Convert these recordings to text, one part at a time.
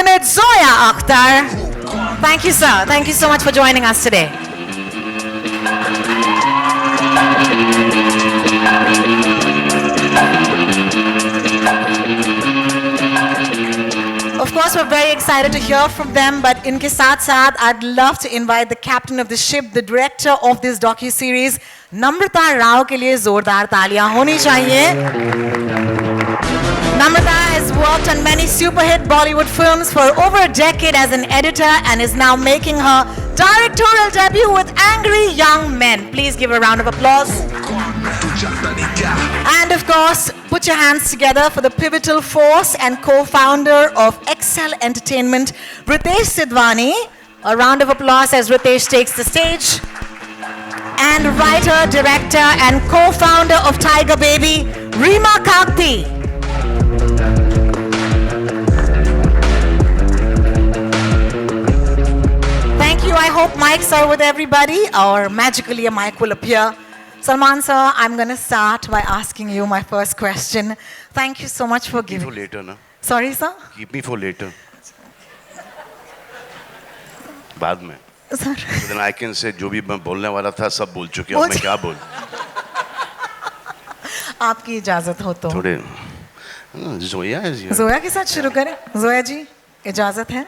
unit, Zoya Akhtar. Thank you, sir. Thank you so much for joining us today. Of course, we're very excited to hear from them, but इनके साथ-साथ I'd love to invite the captain of the ship, the director of this docu-series, नम्रता राव के लिए जोरदार तालियां होनी चाहिए. Namrata has worked on many super-hit Bollywood films for over a decade as an editor and is now making her directorial debut with Angry Young Men. Please give a round of applause. And of course, put your hands together for the pivotal force and co-founder of Excel Entertainment, Ritesh Sidhwani. A round of applause as Ritesh takes the stage. And writer, director, and co-founder of Tiger Baby, Reema Kagti. Thank you. I hope mics are with everybody, or magically a mic will appear. Salman sir, I'm going to start by asking you my first question. Thank you so much for giving. Keep me for later, na? Sorry, sir? Keep me for later. बाद में. Sir. So then I can say जो भी मैं बोलने वाला था सब बोल चुके हैं. अब मैं क्या बोल? आपकी इजाजत हो तो. थोड़े. Zoya is here. Zoya के साथ शुरू करें. Zoya जी, इजाजत है.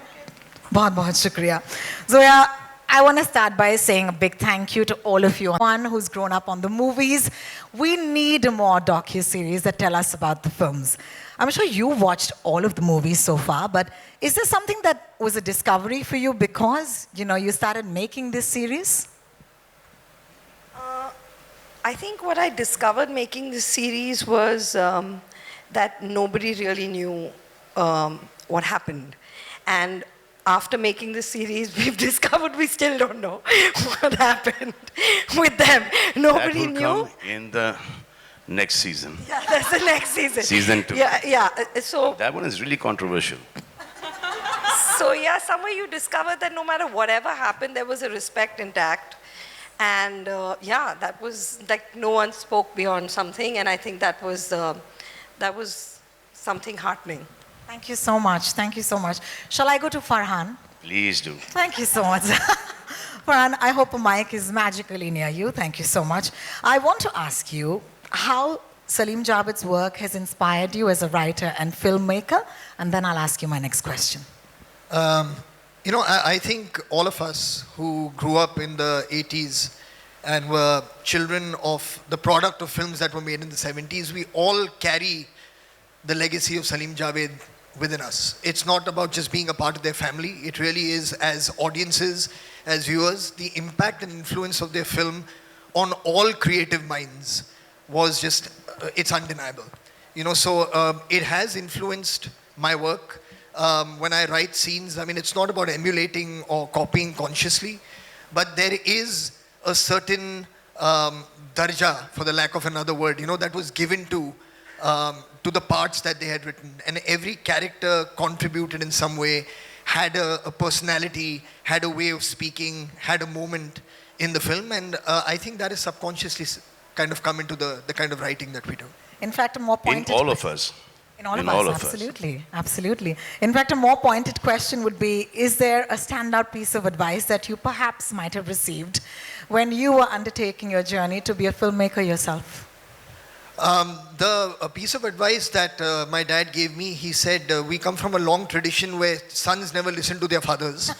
बहुत बहुत शुक्रिया. Zoya, I want to start by saying a big thank you to all of you. One who's grown up on the movies. We need more docu-series that tell us about the films. I'm sure you watched all of the movies so far, but is there something that was a discovery for you because, you started making this series? I think what I discovered making this series was that nobody really knew what happened. And after making this series, we've discovered we still don't know what happened with them. Nobody that will knew. Come in the next season. Yeah, that's the next season. Season 2. Yeah. So that one is really controversial. So yeah, somewhere you discover that no matter whatever happened, there was a respect intact. And that was like no one spoke beyond something. And I think that was something heartening. Thank you so much. Thank you so much. Shall I go to Farhan? Please do. Thank you so much. Farhan, I hope a mic is magically near you. Thank you so much. I want to ask you how Salim Javed's work has inspired you as a writer and filmmaker, and then I'll ask you my next question. I think all of us who grew up in the 80s and were children of the product of films that were made in the 70s, we all carry the legacy of Salim Javed within us. It's not about just being a part of their family. It really is, as audiences, as viewers, the impact and influence of their film on all creative minds was just, it's undeniable. So it has influenced my work. When I write scenes, it's not about emulating or copying consciously, but there is a certain darja, for the lack of another word, that was given to the parts that they had written. And every character contributed in some way, had a personality, had a way of speaking, had a moment in the film. And I think that is subconsciously kind of come into the kind of writing that we do. In fact, a more pointed... In all of us. In all of us, absolutely. Absolutely. In fact, a more pointed question would be, is there a standout piece of advice that you perhaps might have received when you were undertaking your journey to be a filmmaker yourself? A piece of advice that my dad gave me, he said, we come from a long tradition where sons never listen to their fathers.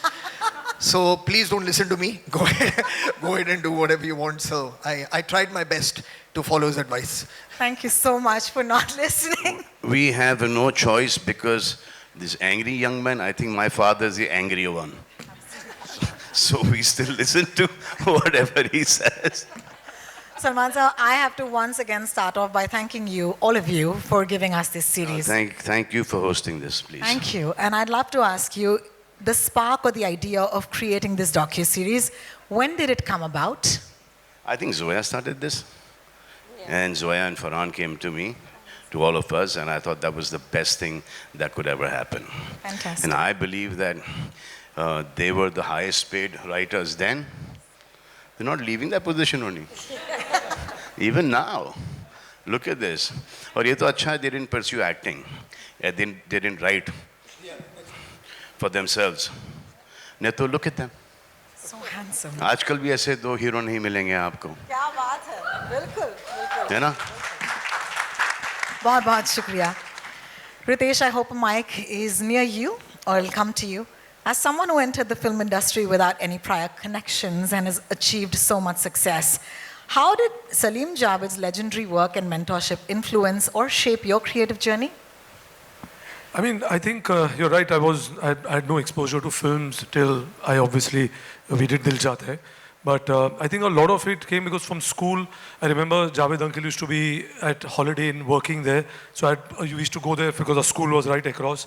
So please don't listen to me. Go ahead and do whatever you want. So I tried my best to follow his advice. Thank you so much for not listening. We have no choice because this angry young man, I think my father is the angrier one. So we still listen to whatever he says. Salman sir, I have to once again start off by thanking you, all of you, for giving us this series. Thank you for hosting this, please. Thank you. And I'd love to ask you, the spark or the idea of creating this docu-series, when did it come about? I think Zoya started this. Yeah. And Zoya and Farhan came to me, to all of us, and I thought that was the best thing that could ever happen. Fantastic. And I believe that they were the highest paid writers then. They're not leaving that position only. Even now. Look at this. और ये तो अच्छा है, they didn't pursue acting. They didn't write. for themselves. Netu, look at them. So handsome. आजकल भी ऐसे दो hero नहीं मिलेंगे आपको, क्या बात है, बिल्कुल बिल्कुल. है ना? बहुत बहुत शुक्रिया. Ritesh, I hope a mic is near you or it'll come to you. As someone who entered the film industry without any prior connections and has achieved so much success, how did Salim Javed's legendary work and mentorship influence or shape your creative journey? I mean, I think you're right. I had no exposure to films till we did Dil Chahta Hai. But I think a lot of it came because from school, I remember Javed uncle used to be at Holiday Inn working there. So I used to go there because our school was right across.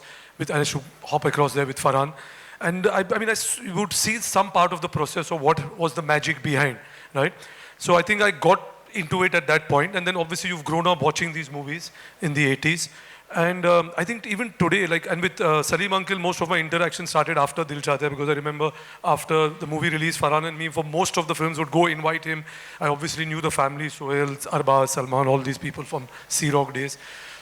I used to hop across there with Farhan. And I would see some part of the process of what was the magic behind, right? So I think I got into it at that point. And then obviously you've grown up watching these movies in the 80s. And I think even today, and with Salim uncle, most of my interaction started after Dil Chahta Hai, because I remember after the movie release, Farhan and me, for most of the films, would go invite him. I obviously knew the family, Sohail, Arbaz, Salman, all these people from Sea Rock days.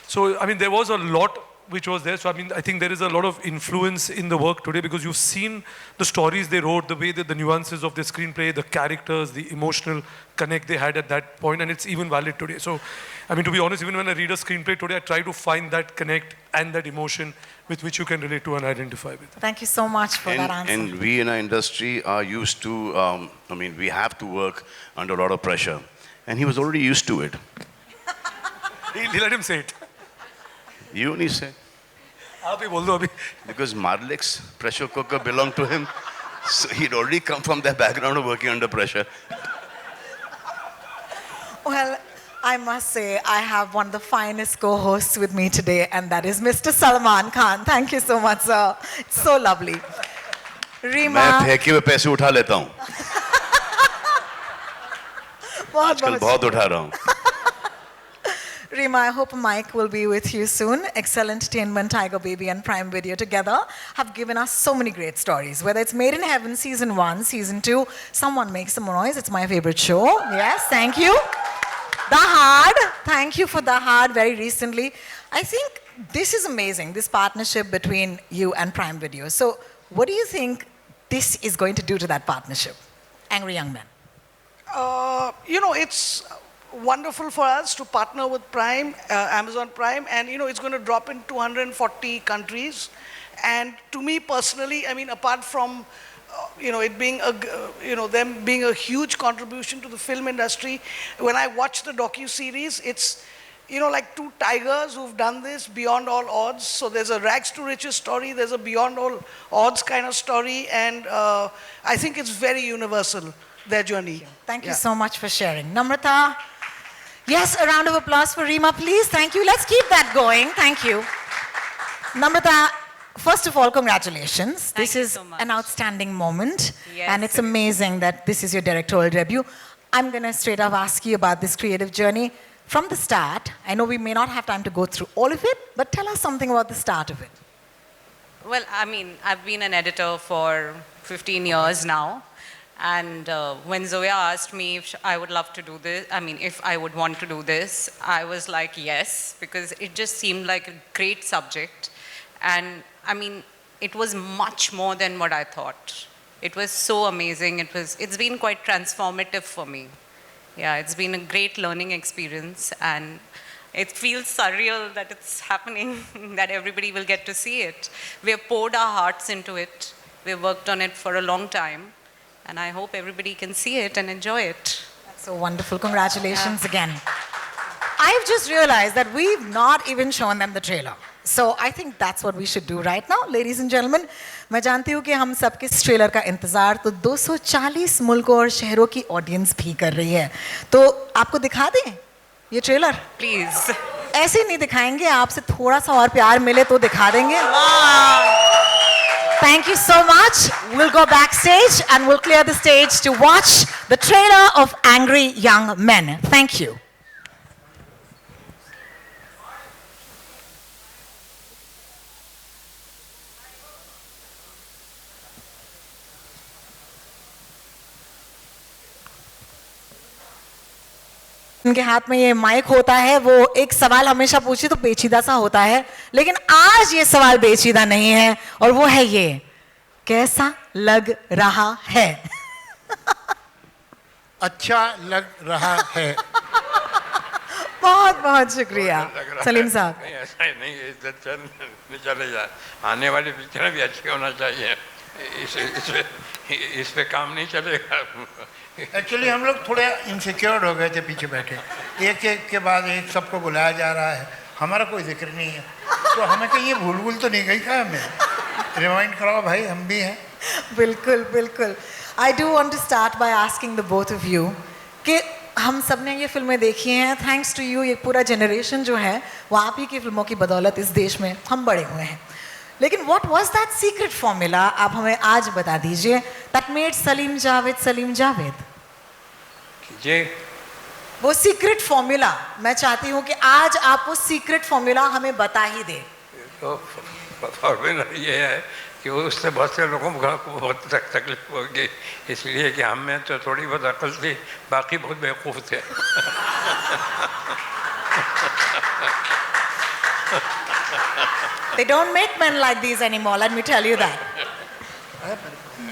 So, I mean, there was a lot which was there. So, I mean, I think there is a lot of influence in the work today because you've seen the stories they wrote, the way that the nuances of the screenplay, the characters, the emotional connect they had at that point, and it's even valid today. So, I mean, to be honest, even when I read a screenplay today, I try to find that connect and that emotion with which you can relate to and identify with. Thank you so much for that answer. And we in our industry are used to, we have to work under a lot of pressure. And he was already used to it. He let him say it. You only say. Because Marlik's pressure cooker belonged to him. So he'd already come from that background of working under pressure. Well, I must say, I have one of the finest co-hosts with me today, and that is Mr. Salman Khan. Thank you so much, sir. It's so lovely. Reema. मैं फेंके हुए पैसे उठा लेता हूँ. आजकल बहुत उठा रहा हूँ. Reema, I hope Mike will be with you soon. Excel Entertainment, Tiger Baby, and Prime Video together have given us so many great stories. Whether it's Made in Heaven Season 1, Season 2, Someone Make Some Noise, it's my favorite show. Yes, thank you. The Hard, thank you for The Hard very recently. I think this is amazing, this partnership between you and Prime Video. So what do you think this is going to do to that partnership? Angry Young Men. It's wonderful for us to partner with Prime, Amazon Prime, and it's going to drop in 240 countries. And to me personally, I mean, apart from it being them being a huge contribution to the film industry, when I watch the docu-series, it's like two tigers who've done this beyond all odds. So there's a rags to riches story, there's a beyond all odds kind of story, and I think it's very universal, their journey. Thank you so much for sharing. Namrata. Yes, a round of applause for Reema, please. Thank you. Let's keep that going. Thank you. Namrata, first of all, congratulations. Thank this you is so much. an outstanding moment. Yes, and it's it is. amazing that this is your directorial debut. I'm going to straight up ask you about this creative journey. From the start, I know we may not have time to go through all of it, but tell us something about the start of it. Well, I mean, I've been an editor for 15 years now. And when Zoya asked me if I would love to do this, if I would want to do this, I was like, yes, because it just seemed like a great subject. And it was much more than what I thought. It was so amazing. It's been quite transformative for me. Yeah, it's been a great learning experience, and it feels surreal that it's happening, that everybody will get to see it. We have poured our hearts into it. We've worked on it for a long time. And I hope everybody can see it and enjoy it. That's so wonderful. Congratulations again. I've just realized that we've not even shown them the trailer. So I think that's what we should do right now. Ladies and gentlemen, मैं जानती हूँ कि हम सबके इस trailer का इंतजार तो 240 मुल्कों और शहरों की ऑडियंस भी कर रही है. तो आपको दिखा दें ये ट्रेलर? Please. ऐसे नहीं दिखाएंगे, आपसे थोड़ा सा और प्यार मिले तो दिखा देंगे. Thank you so much. We'll go backstage and we'll clear the stage to watch the trailer of Angry Young Men. Thank you. उनके हाथ में ये माइक होता है, वो एक सवाल हमेशा पूछे तो पेचीदा सा होता है, लेकिन आज ये सवाल पेचीदा नहीं है और वो है ये, कैसा लग रहा है? अच्छा लग रहा है। बहुत बहुत शुक्रिया सलीम साहब। नहीं ऐसा ही नहीं, इज्जत चले जाए, आने वाली पिक्चर भी अच्छी होना चाहिए, इस पे काम नहीं चलेगा। एक्चुअली हम लोग थोड़े इनसिक्योर हो गए थे पीछे बैठे, एक एक के बाद एक सबको बुलाया जा रहा है, हमारा कोई जिक्र नहीं है, तो हमें कहीं ये भूल तो नहीं गई क्या? हमें रिमाइंड कराओ भाई, हम भी हैं। बिल्कुल बिल्कुल। I do want to start by asking the both of you कि हम सब ने ये फिल्में देखी हैं, थैंक्स टू यू, ये पूरा जनरेशन जो है वो आप ही की फिल्मों की बदौलत इस देश में हम बड़े हुए हैं। लेकिन what was that secret formula, आप हमें आज बता दीजिए, दैट मेड सलीम जावेद? जी, वो सीक्रेट फॉर्मूला मैं चाहती हूँ कि आज आप वो सीक्रेट फॉर्मूला हमें बता ही दें। तो फॉर्मूला ये है कि उससे बहुत से लोगों को बहुत तकलीफ होगी, इसलिए कि हम में तो थोड़ी बहुत अकल थी, बाकी बहुत बेवकूफ़ थे। They don't make men like these anymore, let me tell you that.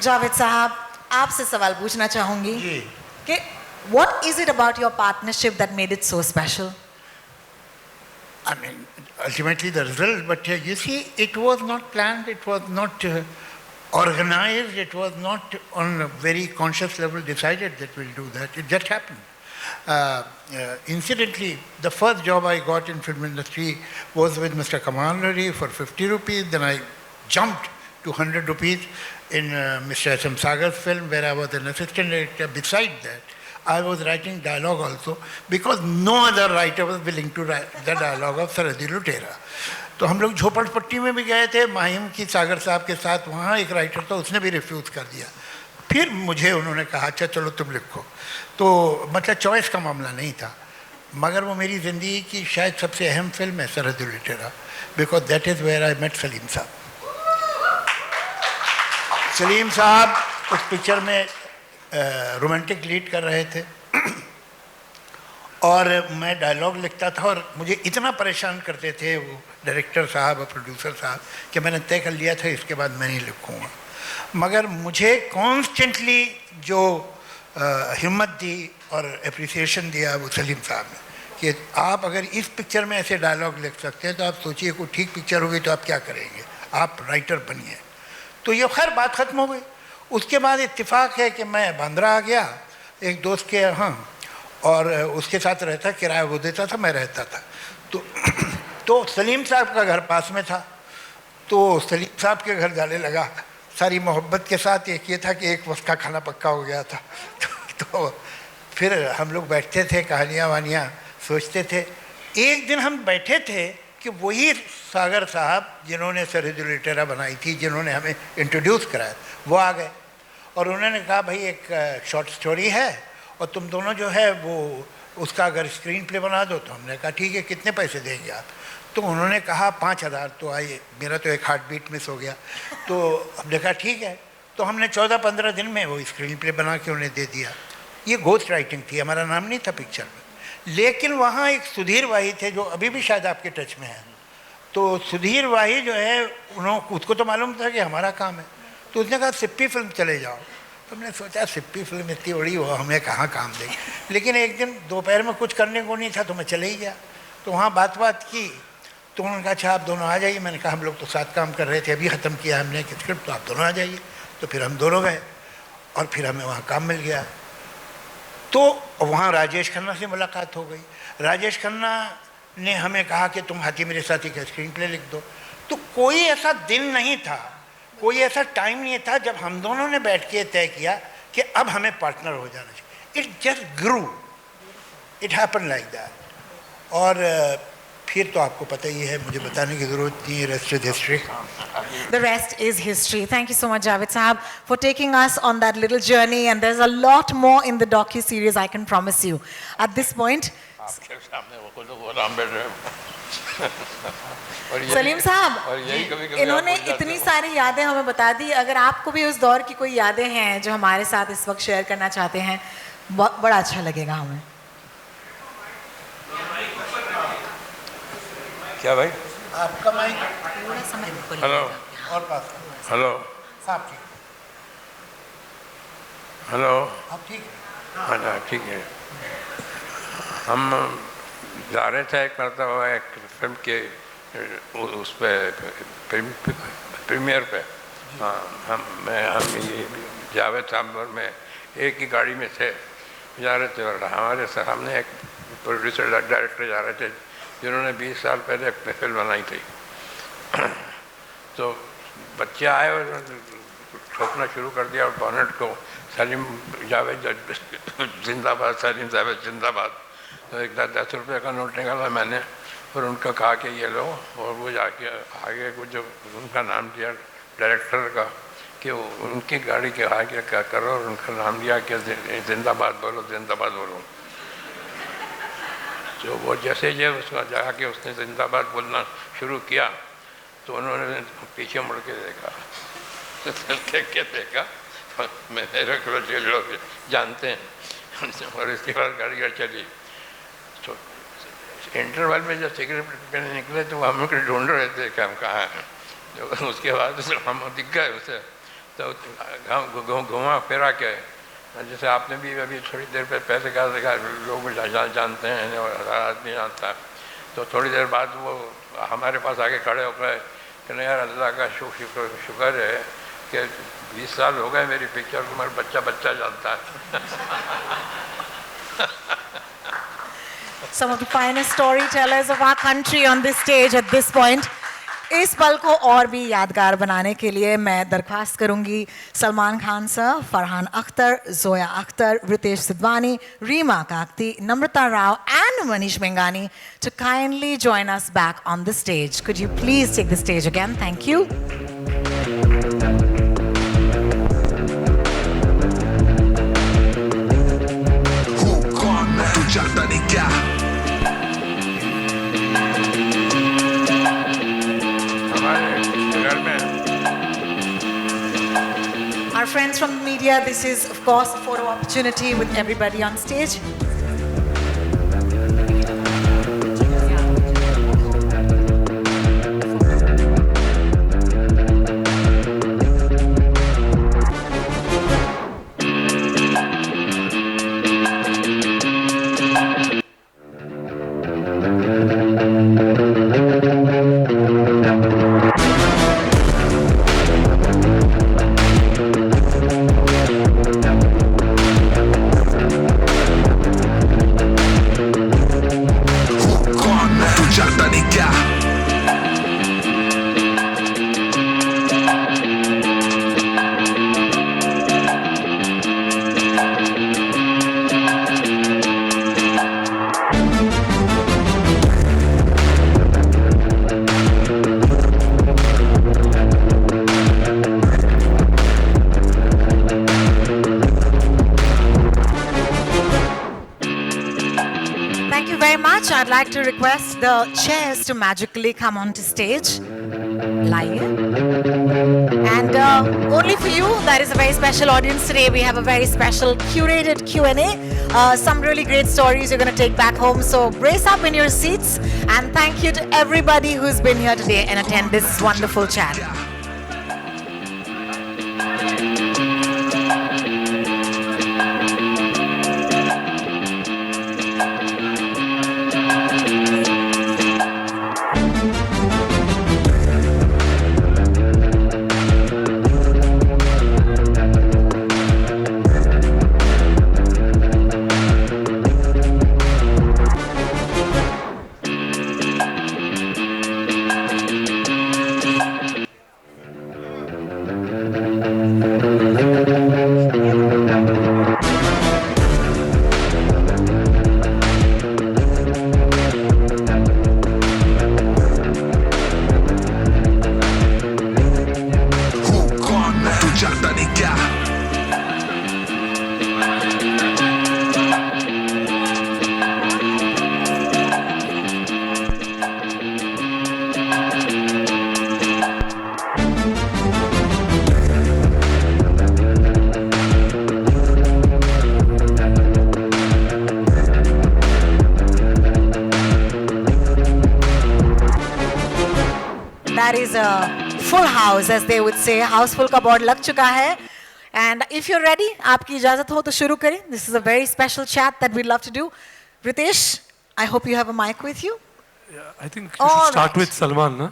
Javed साहब, आपसे सवाल पूछना चाहूंगी कि what is it about your partnership that made it so special? I mean, ultimately the result, but you see, it was not planned, it was not organized, it was not on a very conscious level decided that we'll do that. It just happened. Incidentally, the first job I got in film industry was with Mr. Kamal Lari for 50 rupees. Then I jumped to 100 rupees in Mr. S.M. Sagar's film, where I was an assistant director. Beside that, I was writing dialogue also, because no other writer was willing to write the dialogue of Sarhadi Lutera. तो हम लोग झोपड़पट्टी में भी गए थे माहिम की सागर साहब के साथ, वहाँ एक राइटर था, उसने भी रिफ्यूज़ कर दिया। फिर मुझे उन्होंने कहा अच्छा चलो तुम लिखो, तो मतलब चॉइस का मामला नहीं था, मगर वो मेरी ज़िंदगी की शायद सबसे अहम फिल्म है Sarhad Lutera, because that is where I met Salim sahab. Salim साहब उस पिक्चर में रोमांटिक लीड कर रहे थे और मैं डायलॉग लिखता था, और मुझे इतना परेशान करते थे वो डायरेक्टर साहब और प्रोड्यूसर साहब कि मैंने तय कर लिया था इसके बाद मैं नहीं लिखूँगा। मगर मुझे कॉन्स्टेंटली जो हिम्मत दी और एप्रिसिएशन दिया वो सलीम साहब ने कि आप अगर इस पिक्चर में ऐसे डायलॉग लिख सकते हैं तो आप सोचिए कोई ठीक पिक्चर होगी तो आप क्या करेंगे, आप राइटर बनिए। तो ये खैर बात ख़त्म हो गई। उसके बाद इत्तेफाक है कि मैं बांद्रा आ गया एक दोस्त के यहाँ, और उसके साथ रहता, किराया वो देता था, मैं रहता था। तो सलीम साहब का घर पास में था, तो सलीम साहब के घर जाने लगा सारी मोहब्बत के साथ। एक ये था कि एक वक्त का खाना पक्का हो गया था। तो फिर हम लोग बैठते थे, कहानियाँ वानियाँ सोचते थे। एक दिन हम बैठे थे कि वही सागर साहब जिन्होंने सरहद लुटेरा बनाई थी, जिन्होंने हमें इंट्रोड्यूस कराया, वो आ गए और उन्होंने कहा भाई एक शॉर्ट स्टोरी है और तुम दोनों जो है वो उसका अगर स्क्रीन प्ले बना दो। तो हमने कहा ठीक है, कितने पैसे देंगे आप? तो उन्होंने कहा 5000। तो आइए, मेरा तो एक हार्ट बीट मिस हो गया। तो हमने कहा ठीक है। तो हमने 14-15 दिन में वो स्क्रीन प्ले बना के उन्हें दे दिया। ये घोस्ट राइटिंग थी, हमारा नाम नहीं था पिक्चर में। लेकिन वहाँ एक सुधीर वाही थे जो अभी भी शायद आपके टच में हैं। तो सुधीर वाही जो है उसको तो मालूम था कि हमारा काम है, तो उसने कहा सिप्पी फिल्म चले जाओ। तो हमने सोचा सिप्पी फिल्म इतनी बड़ी हो, हमें कहाँ काम देगी। लेकिन एक दिन दोपहर में कुछ करने को नहीं था तो मैं चले ही गया। तो वहाँ बात की, तो उन्होंने कहा अच्छा आप दोनों आ जाइए। मैंने कहा हम लोग तो साथ काम कर रहे थे, अभी ख़त्म किया हमने स्क्रिप्ट, तो आप दोनों आ जाइए। तो फिर हम दोनों गए और फिर हमें वहाँ काम मिल गया। तो वहाँ राजेश खन्ना से मुलाकात हो गई। राजेश खन्ना ने हमें कहा कि तुम हाथी मेरे साथी का स्क्रीन प्ले लिख दो। तो कोई ऐसा दिन नहीं था, कोई ऐसा टाइम नहीं था जब हम दोनों ने बैठ के तय किया कि अब हमें पार्टनर हो जाना चाहिए। It just grew, it happen like that. और फिर तो आपको पता ही है, मुझे बताने की ज़रूरत नहीं है, rest is history. The rest is history. Thank you so much, Javed Sahab, for taking us on that little journey. And there's a lot more in the docu-series, I can promise you. At this point, Salim साहब, इन्होंने इतनी सारी यादें हमें बता दी। अगर आपको भी उस दौर की कोई यादें हैं जो हमारे साथ इस वक्त शेयर करना चाहते हैं, बड़ा अच्छा लगेगा हमें। क्या भाई? आपका माइक थोड़ा समय ऊपर हेलो और पास हेलो साहब ठीक हेलो आप ठीक है हाँ ठीक है। हम जा रहे थे करता हुआ एक फिल्म के उस पे प्रीमियर पे। हाँ हम ये जावेद साहब में एक ही गाड़ी में थे, जा रहे थे और हमारे सामने एक प्रोड्यूसर डायरेक्टर जा रहे थे जिन्होंने 20 साल पहले एक फिल्म बनाई थी। तो बच्चे आए और ठोकना शुरू कर दिया और बॉनेट को, सलीम जावेद जिंदाबाद, सलीम जावेद जिंदाबाद। तो एक 10 रुपये का नोट निकाला मैंने और उनका कहा कि ये लो, और वो जाके आगे को जो उनका नाम दिया डायरेक्टर का कि उनकी गाड़ी के आगे क्या करो और उनका नाम दिया कि जिंदाबाद बोलो, जिंदाबाद बोलो। तो वो जैसे ये उसका जाके उसने जिंदाबाद बोलना शुरू किया तो उन्होंने पीछे मुड़ के देखा, देख के देखा मेरे लोग जानते हैं और इसके बाद गाड़ी चली। तो इंटरवल में जब सिगरेट पीने निकले तो हम लोग ढूंढ रहे थे कि हम कहाँ हैं। तो उसके बाद हम दिख गए उसे, तो घुमा फिरा के जैसे आपने भी अभी थोड़ी देर पहले कहा देखा लोग जानते हैं और हर आदमी जानता है। तो थोड़ी देर बाद वो हमारे पास आके खड़े हो गए कि नहीं यार अल्लाह का शुक्र है कि 20 साल हो गए मेरी पिक्चर को, मेरा बच्चा जानता है। Some of the finest storytellers of our country on this stage at this point. इस पल को और भी यादगार बनाने के लिए मैं दरख्वास्त करूंगी Salman Khan sir, Farhan Akhtar, Zoya Akhtar, Ritesh Sidhwani, Reema Kagti, Namrata Rao and Manish Mengani to kindly join us back on the stage. Could you please take the stage again? Thank you. Our friends from the media, this is of course a photo opportunity with everybody on stage. I'd like to request the chairs to magically come onto stage. Live. And only for you, that is a very special audience today. We have a very special curated Q&A. Some really great stories you're going to take back home. So brace up in your seats. And thank you to everybody who's been here today and attend this wonderful chat. that is a full house, as they would say. Houseful का board लग चुका है. And if you're ready, आपकी इजाज़त हो तो शुरू करें. This is a very special chat that we'd love to do. Ritesh, I hope you have a mic with you. Yeah, I think you All should start right. with Salman, na?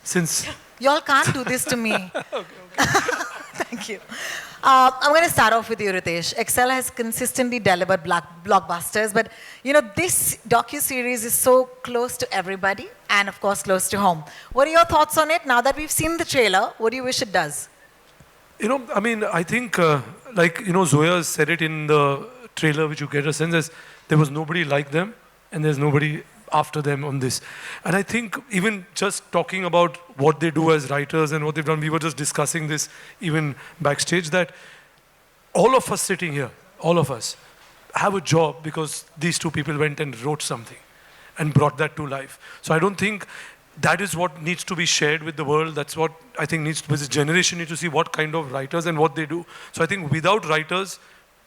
Since Y'all can't do this to me. Thank you. I'm going to start off with you, Ritesh. Excel has consistently delivered blockbusters, but you know this docu-series is so close to everybody and, of course, close to home. What are your thoughts on it now that we've seen the trailer? What do you wish it does? you know, I mean, I think like you know, Zoya said it in the trailer, which you get a sense as there was nobody like them, and there's nobody after them on this. And I think even just talking about what they do as writers and what they've done, we were just discussing this even backstage, that all of us sitting here, all of us, have a job because these two people went and wrote something and brought that to life. So I don't think that is what needs to be shared with the world. That's what I think needs to be. This generation needs to see what kind of writers and what they do. So I think without writers,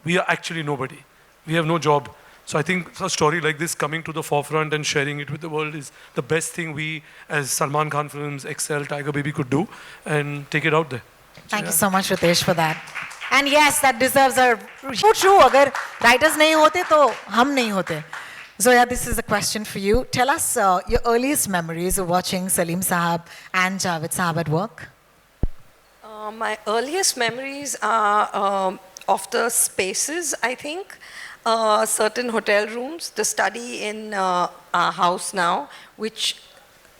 we are actually nobody. We have no job. So I think a story like this coming to the forefront and sharing it with the world is the best thing we, as Salman Khan Films, Excel, Tiger Baby could do, and take it out there. Thank you so much, Ritesh, for that. And yes, that deserves a true. अगर writers नहीं होते तो हम नहीं होते. Zoya, this is a question for you. Tell us your earliest memories of watching Salim Sahab and Javed Sahab at work. My earliest memories are of the spaces, I think. Certain hotel rooms, the study in our house now, which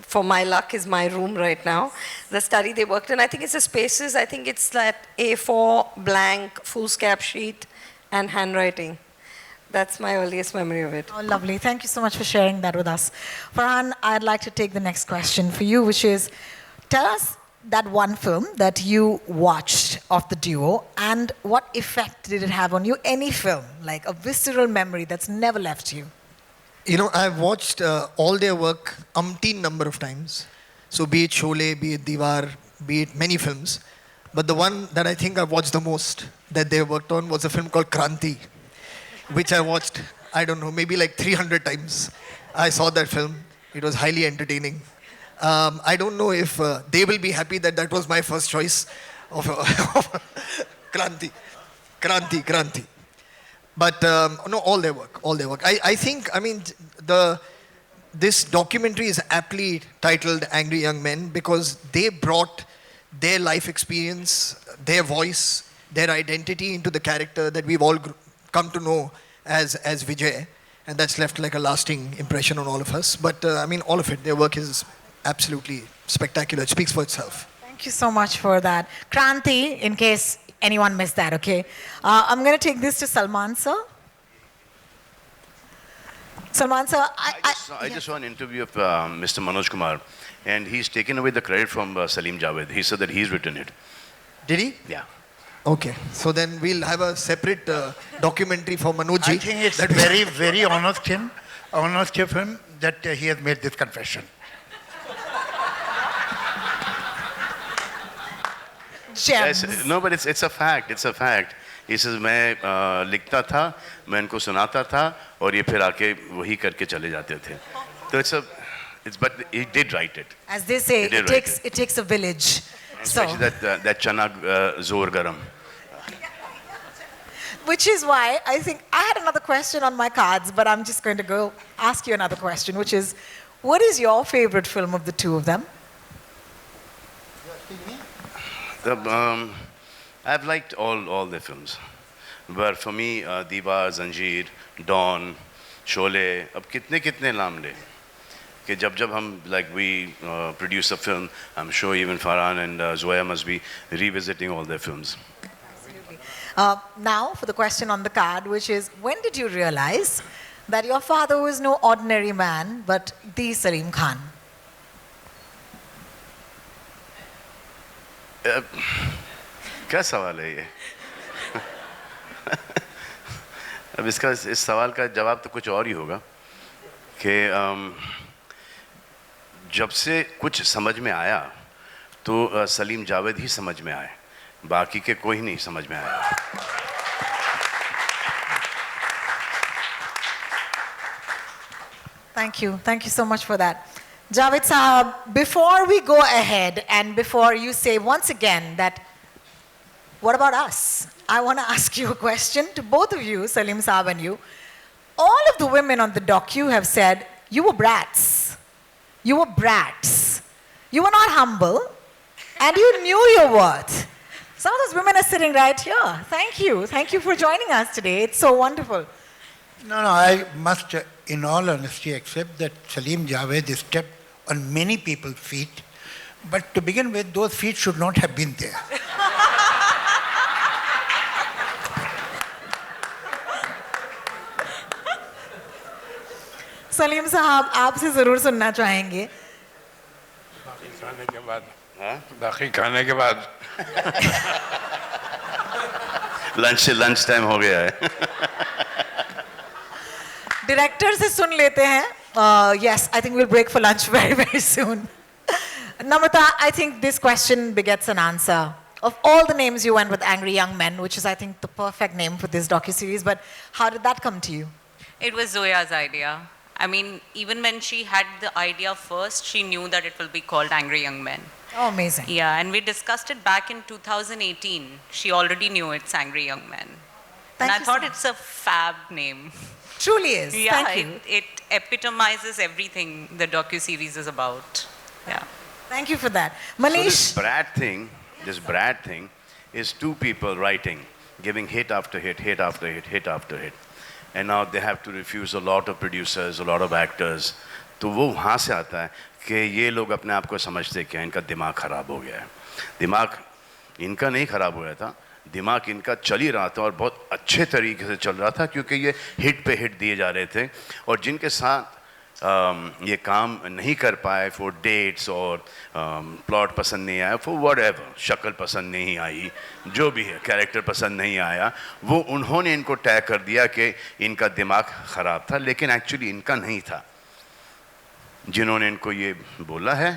for my luck is my room right now. The study they worked in, I think it's the spaces, I think it's that A4 blank foolscap sheet and handwriting. That's my earliest memory of it. Oh, lovely. Thank you so much for sharing that with us. Farhan, I'd like to take the next question for you, which is, tell us that one film that you watched of the duo and what effect did it have on you? Any film, like a visceral memory that's never left you. You know, I've watched all their work umpteen number of times. So be it Sholay, be it Diwar, be it many films. But the one that I think I've watched the most that they worked on was a film called Kranti, which I watched, I don't know, maybe like 300 times. I saw that film. It was highly entertaining. I don't know if they will be happy that that was my first choice of Kranti. But no, all their work. I think, I mean, this documentary is aptly titled Angry Young Men because they brought their life experience, their voice, their identity into the character that we've all come to know as Vijay. And that's left like a lasting impression on all of us. But I mean, all of it, their work is absolutely spectacular. It speaks for itself. Thank you so much for that. Kranti, in case anyone missed that, okay? I'm going to take this to Salman, sir. Salman, sir, I just saw an interview of Mr. Manoj Kumar, and he's taken away the credit from Salim Javed. He said that he's written it. Did he? Yeah. Okay. So then we'll have a separate documentary for Manojji. I think it's very, very honest of him that he has made this confession. gems. Yes, no, but it's a fact. It's a fact. He says, मैं लिखता था, मैं इनको सुनाता था, और ये फिर आके वही करके चले जाते थे. So but he did write it. As they say, it takes a village. Especially that chana zor garam. Which is why I think I had another question on my cards, but I'm just going to go ask you another question, which is, what is your favorite film of the two of them? I've liked all their films, but for me, Diwar, Zanjeer, Dawn, Sholay, अब कितने नाम ले कि जब हम we produce a film, I'm sure even Farhan and Zoya must be revisiting all their films. Now for the question on the card, which is, when did you realize that your father was no ordinary man, but the Salim Khan? क्या सवाल है ये? अब इस सवाल का जवाब तो कुछ और ही होगा कि जब से कुछ समझ में आया तो सलीम जावेद ही समझ में आए, बाकी के कोई नहीं समझ में आया. Thank you so much for that. Javed Sahab, before we go ahead and before you say once again that, what about us? I want to ask you a question to both of you, Salim Sahab and you. All of the women on the docu have said, you were brats. You were brats. You were not humble, and you knew your worth. Some of those women are sitting right here. Thank you. Thank you for joining us today. It's so wonderful. No, I must, in all honesty, accept that Salim Javed stepped on many people's feet, but to begin with, those feet should not have been there. Salim साहब आपसे जरूर सुनना चाहेंगे खाने के बाद बाकी खाने के बाद लंच टाइम हो गया है डायरेक्टर से सुन लेते हैं yes I think we'll break for lunch very soon. Namrata, I think this question begets an answer. Of all the names you went with Angry Young Men, which is I think the perfect name for this docuseries, but how did that come to you? It was Zoya's idea. I mean, even when she had the idea first, she knew that it will be called Angry Young Men. Oh, amazing. Yeah, and we discussed it back in 2018. She already knew it's Angry Young Men. Thank and I you thought so it's a fab name. Truly is. Yeah, Thank you. it epitomizes everything the docuseries is about. Yeah. Thank you for that. So Manish, this Brad thing is two people writing, giving hit after hit, hit after hit, hit after hit. And now they have to refuse a lot of producers, a lot of actors. तो वो वहाँ से आता है कि ये लोग अपने आप को समझते क्या इनका दिमाग ख़राब हो गया है. दिमाग इनका नहीं ख़राब हुआ था, दिमाग इनका चल ही रहा था और बहुत अच्छे तरीके से चल रहा था क्योंकि ये हिट पे हिट दिए जा रहे थे और जिनके साथ ये काम नहीं कर पाए फॉर डेट्स और प्लॉट पसंद नहीं आया फॉर व्हाटएवर, शक्ल पसंद नहीं आई, जो भी है कैरेक्टर पसंद नहीं आया, वो उन्होंने इनको टैग कर दिया कि इनका दिमाग ख़राब था, लेकिन एक्चुअली इनका नहीं था. जिन्होंने इनको ये बोला है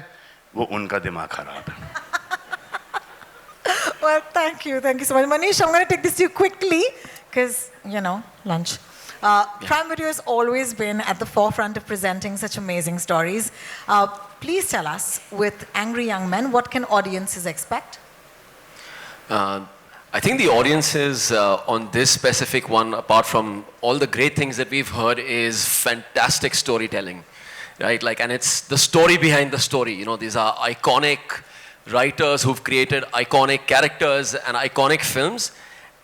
वो उनका दिमाग ख़राब है. well, thank you so much. Manish, I'm going to take this to you quickly because, lunch. Prime Video has always been at the forefront of presenting such amazing stories. Please tell us, with Angry Young Men, what can audiences expect? I think the audiences on this specific one, apart from all the great things that we've heard, is fantastic storytelling, right? And it's the story behind the story. These are iconic writers who've created iconic characters and iconic films.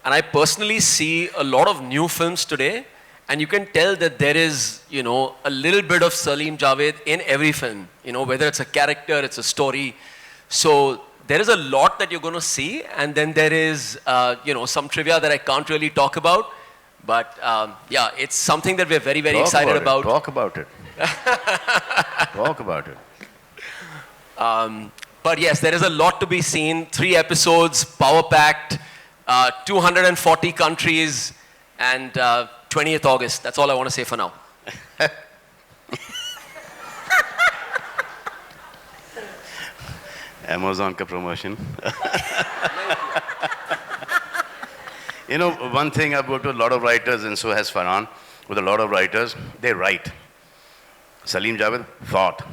And I personally see a lot of new films today, and you can tell that there is, a little bit of Salim Javed in every film, whether it's a character, it's a story. So there is a lot that you're going to see, and then there is, some trivia that I can't really talk about. But yeah, it's something that we're very, very excited about. Talk about it. Talk about it. But yes, there is a lot to be seen. 3 episodes, power-packed, 240 countries, and 20th August. That's all I want to say for now. Amazon ka promotion. One thing, I've worked with a lot of writers, and so has Farhan. With a lot of writers, they write. Salim Javed thought.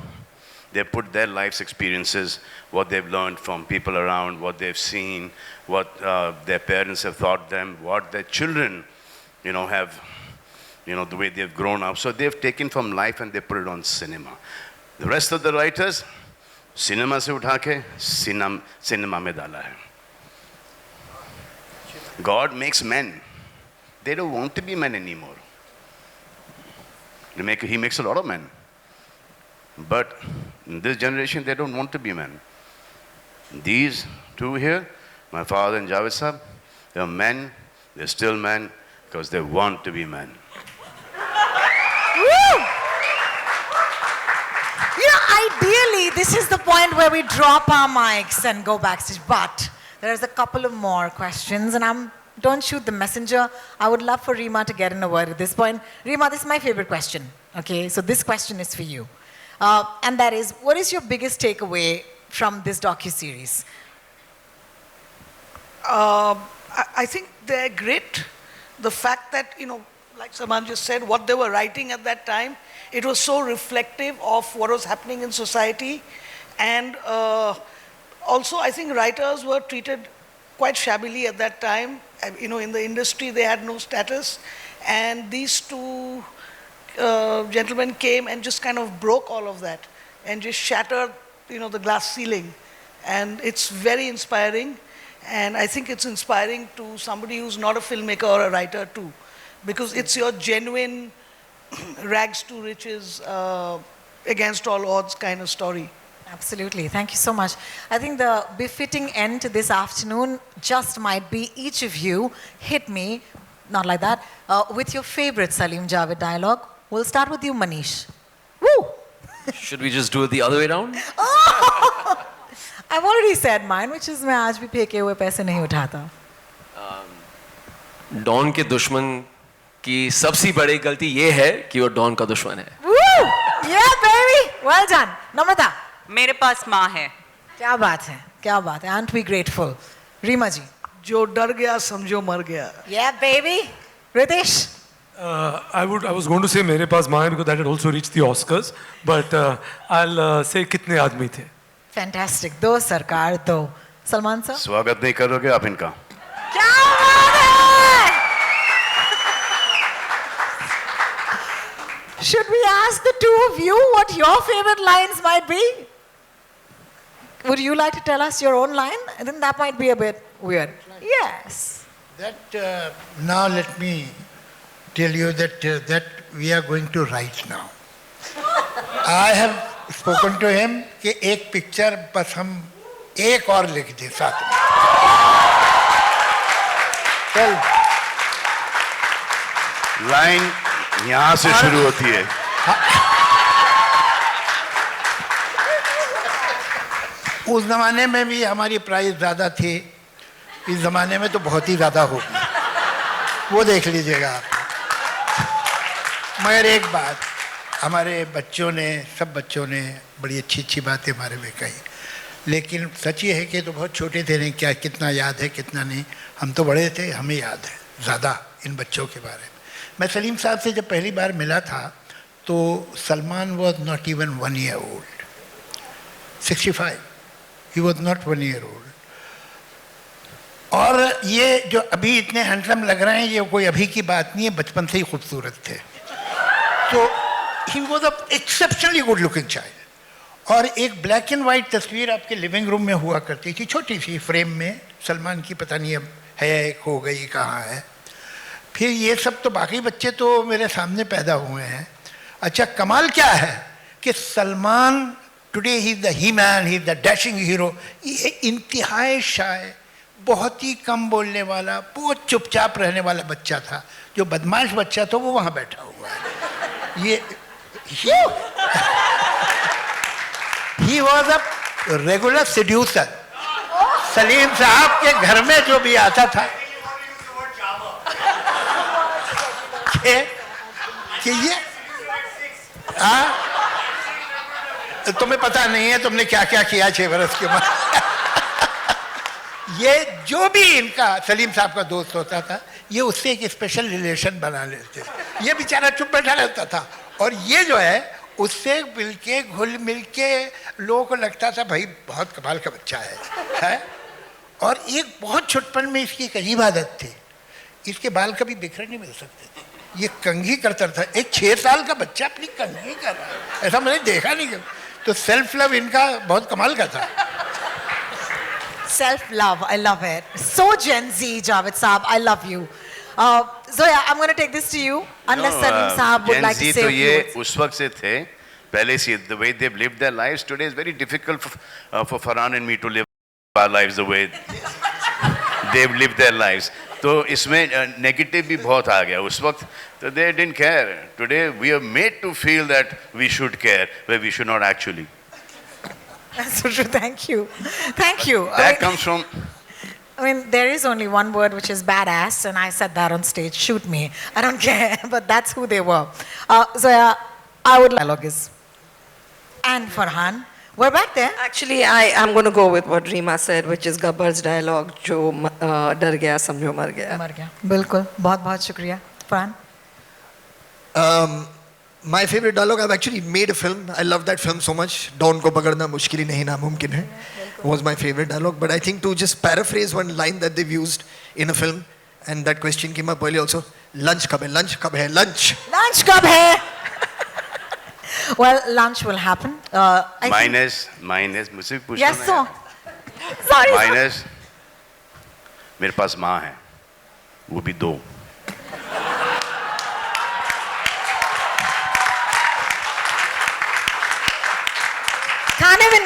They put their life's experiences, what they've learned from people around, what they've seen, what their parents have taught them, what their children, have, the way they've grown up. So they've taken from life and they put it on cinema. The rest of the writers, cinema se utha ke cinema mein dala hai. God makes men. They don't want to be men anymore. He makes a lot of men. But in this generation, they don't want to be men. These two here, my father and Javed Sahab, they're men, they're still men, because they want to be men. Ideally, this is the point where we drop our mics and go backstage. But there's a couple of more questions, and don't shoot the messenger. I would love for Reema to get in a word at this point. Reema, this is my favorite question. Okay, so this question is for you. And that is, what is your biggest takeaway from this docuseries? I think they're great. The fact that, like Salman just said, what they were writing at that time, it was so reflective of what was happening in society. And also, I think writers were treated quite shabbily at that time. You know, in the industry, they had no status. And these two gentlemen came and just kind of broke all of that and just shattered, you know, the glass ceiling. And it's very inspiring. And I think it's inspiring to somebody who's not a filmmaker or a writer too, because it's your genuine rags to riches, against all odds kind of story. Absolutely. Thank you so much. I think the befitting end to this afternoon just might be each of you hit me, not like that, with your favorite Salim Javed dialogue. We'll start with you, Manish. Woo! Should we just do it the other way around? Oh! I've already said mine, which is मैं आज भी फेंके हुए पैसे नहीं उठाता. Don के दुश्मन की सबसे बड़ी गलती ये है कि वो डॉन का दुश्मन है. Woo! Yeah, baby! Well done. Namrata. मेरे पास माँ है. क्या बात है, क्या बात है. Aren't we grateful? रीमा जी. जो डर गया समझो मर गया. Yeah, baby. Ritesh. I was going to say मेरे पास माँ है because that had also reached the Oscars, but I'll say कितने आदमी थे. Fantastic. दो सरकार दो. सलमान सर. स्वागत नहीं करोगे आप इनका? क्या बात है? Should we ask the two of you what your favorite lines might be? Would you like to tell us your own line? I think that might be a bit weird. Yes. That now let me tell you that that we are going to write now. I have spoken to him कि एक picture बस हम एक और लिख दें साथ में. चल. लाइन यहाँ से शुरू होती है. उस जमाने में भी हमारी प्राइस ज़्यादा थी. इस जमाने में तो बहुत ही ज़्यादा होगी. वो देख लीजिएगा आप. मगर एक बात, हमारे बच्चों ने, सब बच्चों ने बड़ी अच्छी अच्छी बातें हमारे में कही, लेकिन सच ये है कि तो बहुत छोटे थे, नहीं क्या कितना याद है कितना नहीं. हम तो बड़े थे, हमें याद है ज़्यादा इन बच्चों के बारे में. मैं सलीम साहब से जब पहली बार मिला था तो Salman was not even 1 year old. 65. He was not 1 year old. और ये जो अभी इतने हैंडसम लग रहे हैं, ये कोई अभी की बात नहीं है, बचपन से ही खूबसूरत थे. तो ही was a exceptionally good looking child. और एक ब्लैक एंड वाइट तस्वीर आपके लिविंग रूम में हुआ करती थी, छोटी सी फ्रेम में. सलमान की पता नहीं अब है, खो गई, कहाँ है. फिर ये सब तो बाकी बच्चे तो मेरे सामने पैदा हुए हैं. अच्छा, कमाल क्या है कि Salman today he is the he man, he is the dashing hero. ये इंतहाई शाय, बहुत ही कम बोलने वाला, बहुत चुपचाप रहने वाला बच्चा था. जो बदमाश बच्चा था वो वहाँ बैठा हुआ है. ये he was a regular seducer. Salim साहब के घर में जो भी आता था कि ये तुम्हें पता नहीं है तुमने क्या क्या किया 6 बरस के बाद. ये जो भी इनका सलीम साहब का दोस्त होता था, ये उससे एक स्पेशल रिलेशन बना लेते. ये बेचारा चुप बैठा रहता था और ये जो है उससे मिलके घुल मिलके लोगों को लगता था भाई बहुत कमाल का बच्चा है. और एक बहुत छुटपन में इसकी एक अजीब आदत थी, इसके बाल कभी बिखरे नहीं मिल सकते थे. ये कंघी करता था. एक 6 साल का बच्चा अपनी कंघी कर रहा है, ऐसा मैंने देखा नहीं. तो सेल्फ लव इनका बहुत कमाल का था. Self love, I love it. So Gen Z, Javed Saab, I love you. Zoya, I'm going to take this to you. Unless Salim Saab would like to say a few words. उस वक्त से थे पहले से. The way they've lived their lives today is very difficult for Farhan and me to live our lives the way they've lived their lives. तो इसमें negative भी बहुत आ गया. उस वक्त तो they didn't care. Today we are made to feel that we should care where we should not actually. That's so true. Thank you. Thank you. That comes from. I mean, there is only one word which is badass, and I said that on stage. Shoot me. I don't care, but that's who they were. Zoya, I would like dialogue is. And Farhan, we're back there. Actually, I'm going to go with what Reema said, which is Gabbar's dialogue, जो डर गया समझो मर गया. मर गया. बिल्कुल. बहुत बहुत शुक्रिया. Farhan. My favorite dialogue, I've actually made a film. I love that film so much. Dawn ko pagadna mushkil hi nahi namumkin hai was my favorite dialogue. But I think to just paraphrase one line that they've used in a film, and that question came up earlier also, lunch kab hai, lunch kab hai, lunch. Lunch kab hai? Well, lunch will happen. Mine is मुझसे भी पूछना Yes, sir. Sorry. Mine is मेरे पास माँ है, वो भी 2.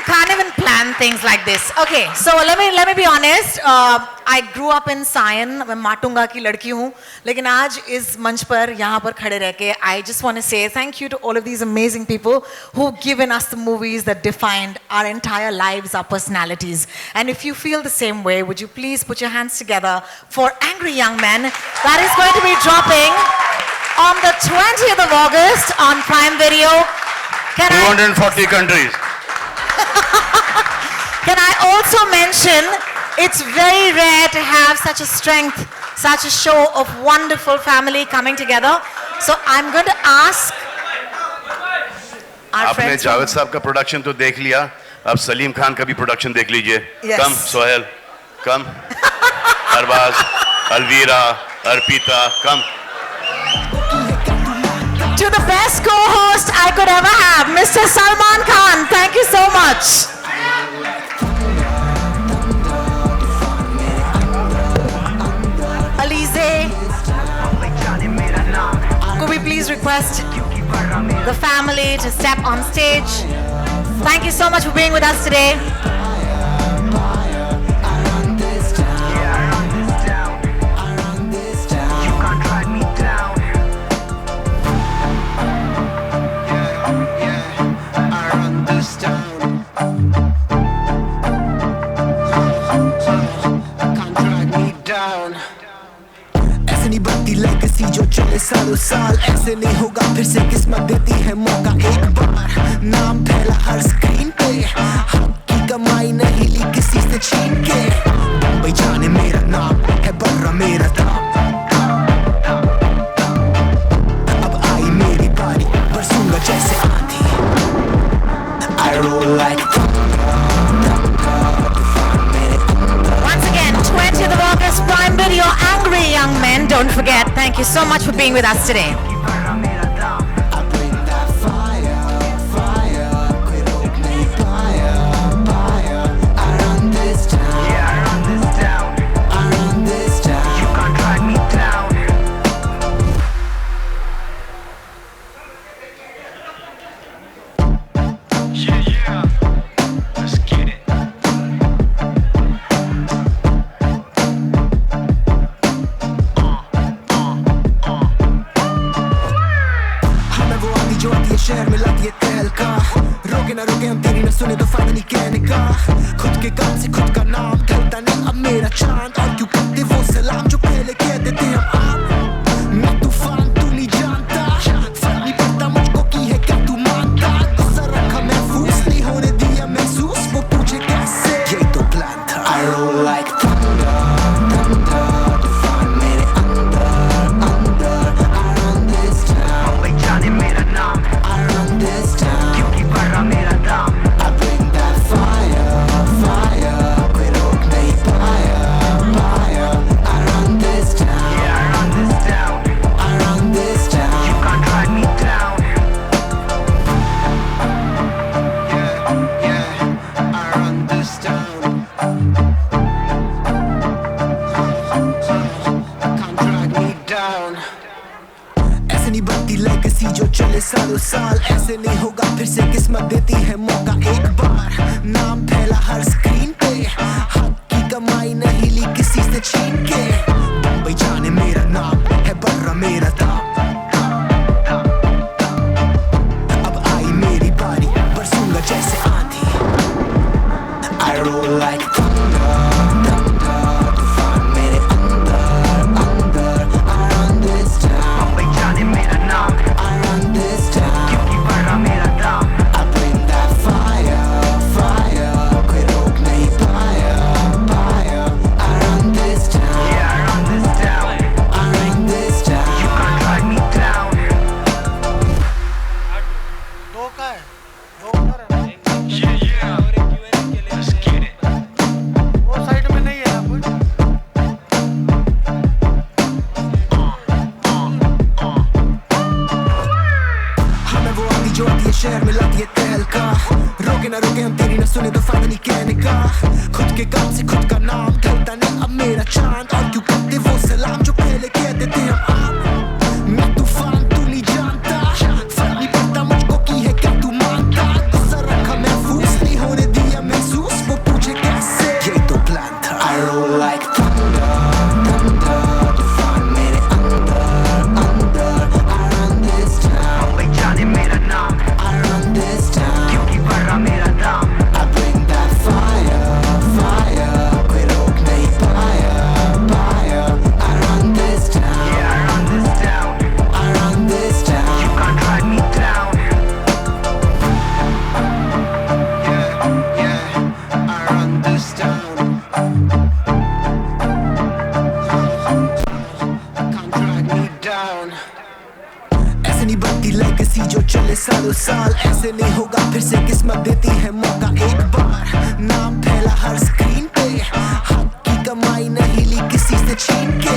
Can't even plan things like this. Okay, so let me be honest. I grew up in Sion. मैं माटुंगा की लड़की हूँ, लेकिन आज इस मंच पर यहाँ पर खड़े रह के I just want to say thank you to all of these amazing people who've given us the movies that defined our entire lives, our personalities. And if you feel the same way, would you please put your hands together for Angry Young Men? That is going to be dropping on the 20th of August on Prime Video. 240 countries. Can I also mention, it's very rare to have such a strength, such a show of wonderful family coming together. So I'm going to ask our आपने friends. Javed साहब का production तो देख लिया, अब सलीम खान का भी production देख लीजिए. Yes. Come Sohail, come Arbaaz, Alvira, Arpita, come. To the best co-host I could ever have, Mr. Salman Khan. Thank you so much. Alize, could we please request the family to step on stage? Thank you so much for being with us today. ऐसे नहीं बनती legacy जो चले सालों साल. ऐसे नहीं होगा फिर से किस्मत देती है मौका एक बार. नाम फैला हर स्क्रीन पे, हक की कमाई नहीं ली किसी से छीन के. बम्बई जाने मेरा नाम है, बर्रा मेरा दाम. अब आई मेरी बारी, बरसूंगा जैसे आंधी. I roll like Once again, 20th of August, Prime Video, Angry Young Men. Don't forget, thank you so much for being with us today. शहर में लाती है तहलका. रोके ना रोके हम तेरी न सुने तो फायदा नहीं कहने का. खुद के काम से खुद का नाम ढलता नहीं अब मेरा चांद. और क्यों करते वो सलाम जो पहले कह देते हम आम. मैं तूफान तू नहीं जानता, फर्क नहीं पड़ता मुझको की है क्या तू मानता. गुस्सा रखा महफूस नहीं होने दिया महसूस. वो पूछे कैसे, यही तो प्लान था. I roll like thunder, thunder. तूफान मेरे अंदर अंदर. I run this town. Mumbai जाने मेरा नाम. This town, क्योंकि बड़ा मेरा दाम. I bring that fire, fire. कोई रोक नहीं पाया, पाया. I run this town. Yeah, I run this town. I run this town. You can't drag me down. Yeah, yeah. I run this town. Can't drag me down. ऐसे नहीं बनती legacy जो चले सालों साल. ऐसे नहीं होगा फिर से किस्मत देती है मौका एक बार. नाम फैला हर स्क्रीन पे, हक की कमाई नहीं ली किसी से छीन के. बम्बई जाने मेरा नाम है, बर्रा मेरा दाम. अब आई मेरी बारी, बरसूंगा जैसे आंधी. I roll like thunder, thunder. तूफान मेरे अंदर अंदर. I run this town. Mumbai जाने मेरा नाम. I run this town. क्योंकि बड़ा मेरा दाम. I bring that fire, fire. कोई रोक नहीं पाया, पाया. I run this town. Yeah, के काम से खुद का नाम ढलता नहीं अब मेरा चांद और क्यों करते वो सलाम जो पहले कहते थे हम आप मैं तूफान तू नहीं जानता फर्क नहीं पड़ता मुझको की है क्या तू मानता गुस्सा रखा महफूज नहीं होने दिया महसूस वो पूछे कैसे यही तो प्लान था I roll like thunder thunder तूफान मेरे अंदर अंदर I run this town पहचाने मेरा नाम I run this town क्योंकि भरा मेरा दाम I bring that fire fire कोई रोक नहीं पाया पाया I run this town yeah I run this town I run this town you can't drag me down yeah yeah I run this town can't drag me down ऐसे नहीं बनती legacy जो चले सालों साल ऐसे नहीं होगा फिर से किस्मत देती है मौका एक बार नाम फैला हर स्क्रीन पे हक की कमाई नहीं ली किसी से छीन के